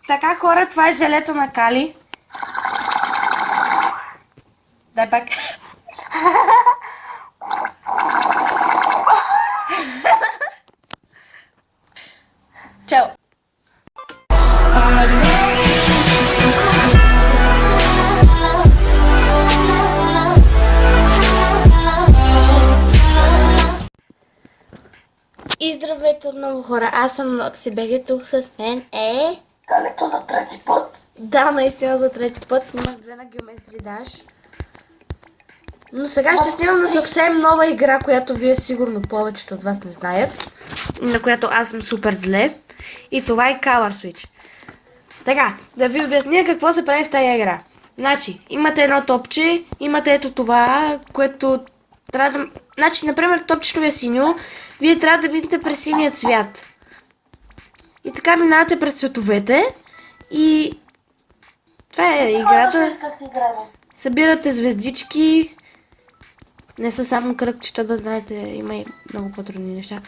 Така, хора, това е желето на Кали. Дай пак. Чао. И здравейте отново, хора. Аз съм Нокси БГ, тук с мен е... Далеко за трети път. Да, наистина за трети път снимах 2 на Geometry Dash. Но сега ще снимам на съвсем нова игра, която вие сигурно повечето от вас не знаят. На която аз съм супер зле. И това е Color Switch. Така, да ви обясня какво се прави в тази игра. Значи, имате едно топче, имате ето това, което трябва да... Значи, например, топчето ви е синьо, вие трябва да видите през синия цвят. И така минавате през цветовете и... Това е играта. Събирате звездички. Не са само кръгчета, да знаете, има и много по-трудни неща.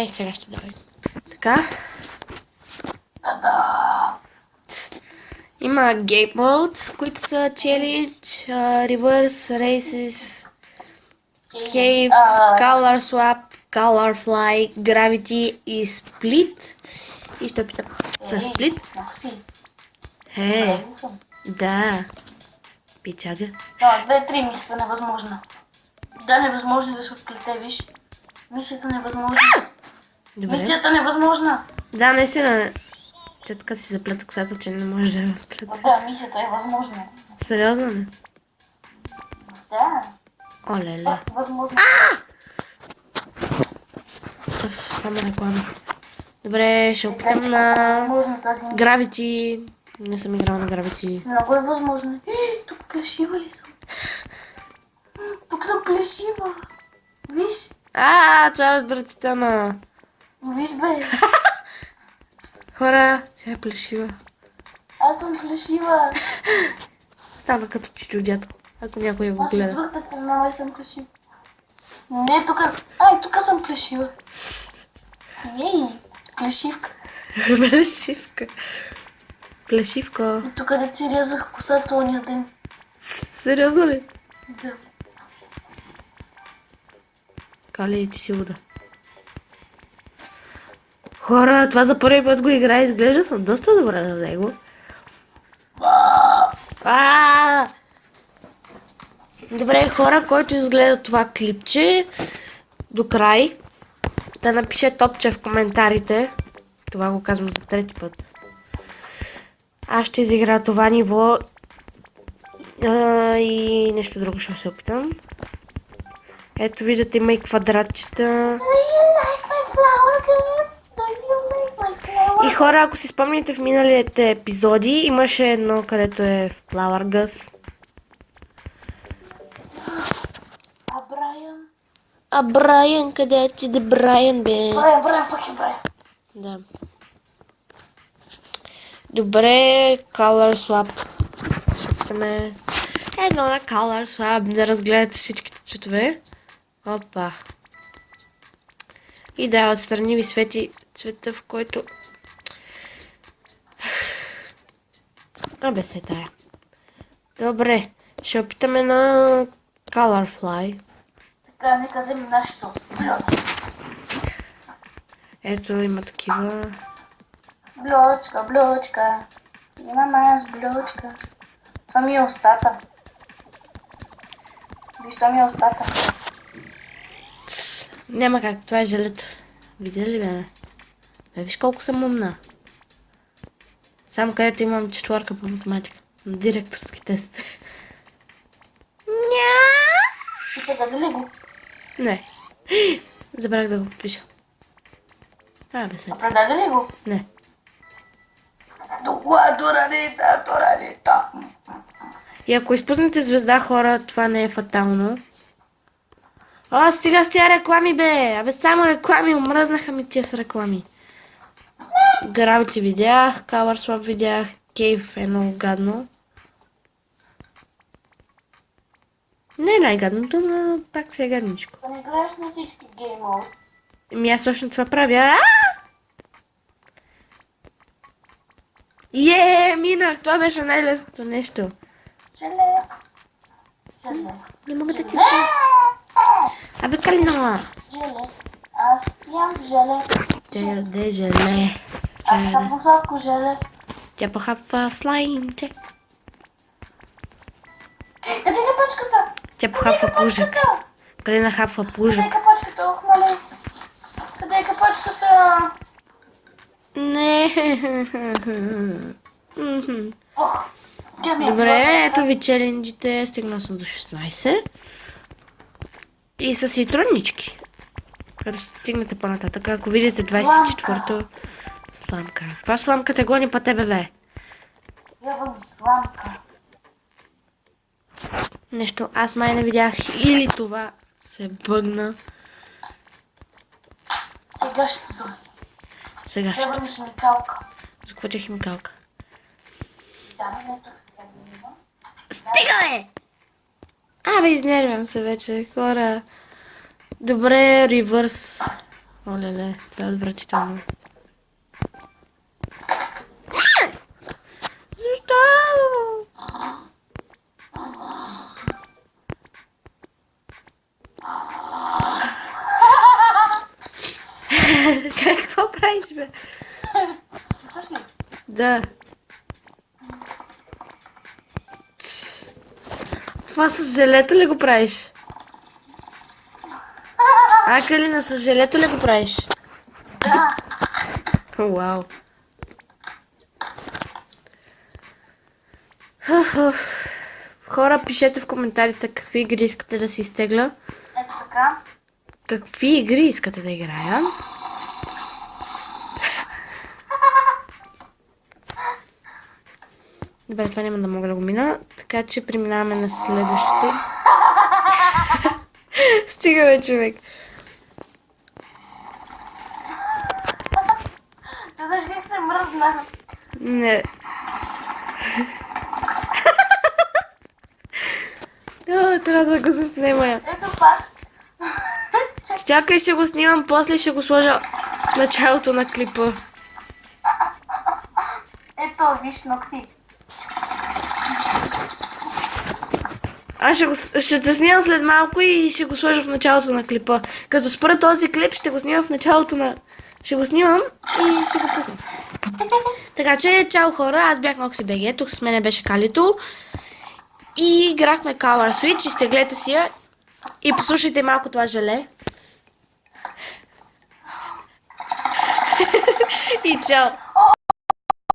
Сега ще давай. Така. Има Game Modes, които са Challenge, Reverse Races, Cave, Color Swap, Color Fly, Gravity и Split. И ще опитам да Split. Да. Пичага. Да, 2-3 мисията невъзможна. Да, невъзможно да се отплете, виж. Мисията невъзможна. Добре. Мисията невъзможна. Да, наистина. Тя така си заплета косата, че не може да я разплета. Да, мисията е възможна. Сериозно ли? Да. Оле-ле. Възможно. Само реклама. Добре, ще опитам на Gravity. Не съм играла на Gravity. Много е възможно. Тук плешива ли съм? Тук съм плешива. Виж? Това е здрацитана. Виж, бе. Хора, тя е плешива. Аз съм плешива. Става като чичо дядо, ако някой го Аз от гледа. другата страна май съм плешива. Не, тук. Тук съм плешива. Ей, плешивка. Плешивка. Плешивка. И тук да ти рязах косата ония ден. Сериозно ли? Да. Кали, ти си луда. Хора, това за първи път го играя, изглежда съм доста добре на него. Добре, хора, който изгледа това клипче до край, да напише топче в коментарите. Това го казвам за трети път. Аз ще изигра това ниво и нещо друго ще се опитам. Ето виждате, има и квадратчета. И хора, ако си спомните в миналите епизоди, имаше едно, където е в Flower Gus. Брайан, къде е ти, Брайан, бе? Брайан, fucking Брайан. Да. Добре, Color Swap. Ще едно на Color Swap, да разгледате всичките цветове. Опа. И да, отстрани ви свети цвета, в който... се тая. Добре, ще опитаме на Color Fly. Така, нека вземем нашето блюдце. Ето, има такива. Блюдчка. Имам аз блюдчка. Това ми е устата. Виж, това ми е устата. Няма как, това е желето. Видя ли, бе? Виж колко съм умна. Само където имам 4 по математика. На директорски тест. И сега дали го? Не. Забрах да го пиша. Се. Предаде ли го? Не. Доранита. И ако изпуснете звезда, хора, това не е фатално. Стига с тия реклами, бе! Само реклами, омръзнаха ми тия с реклами. Gravity видях, Color Swap видях, Cave е много гадно. Не е най-гадното, но пак си е гадничко. Не гледаш на всички геймове. Аз точно това правя. Минах! Това беше най-лесното нещо. Желе. Желе. Не мога да ти... Абе, Калина! Желе. Аз ям желе. Тя яде желе. Аз хапвам сладко желе. Тя похапва слаймче. Къде е капачката? Тя похапва пужък. Калина хапва Къде пужък. е капачката? Ох, мале. Къде е капачката? Не. Ох, тя ми е Добре, била- ето ви челенджите. Стигнал съм до 16. И с ситронички. Като стигнете по-нататък, ако видите 24-то, сламка. Това сламка те гони по тебе, бе. Ябам сламка. Нещо, аз май не видях или това се бъгна. Сега ще дойде. Сега ще. Ябам химикалка. За какво че химикалка? Да, не тук. Стига, бе! Абе, изнервям се вече, хора. Добре, ревърс. Оле-ле, това е отвратително. Защо? Какво правиш, бе? Слушаш ли? Да. Това с желето ли го правиш? Калина, с желето ли го правиш? Да. Вау. Хора, пишете в коментарите какви игри искате да си изтегля. Ето така. Какви игри искате да играя. Добре, това няма да мога да го мина. Така че преминаваме на следващото. Стига, бе, човек. Знаеш как се мръзна? Не. О, трябва да го заснема. Ето пак. Чакай, ще го снимам, после ще го сложа в началото на клипа. Ето, виж ногти. Аз ще те снимам след малко и ще го сложа в началото на клипа. Като спра този клип, ще го снимам в началото на... Ще го снимам и ще го пусна. Така че, чао хора, аз бях NoxyBG, тук с мене беше Калито. И играхме Color Switch, изтеглете си я и послушайте малко това желе. И чао!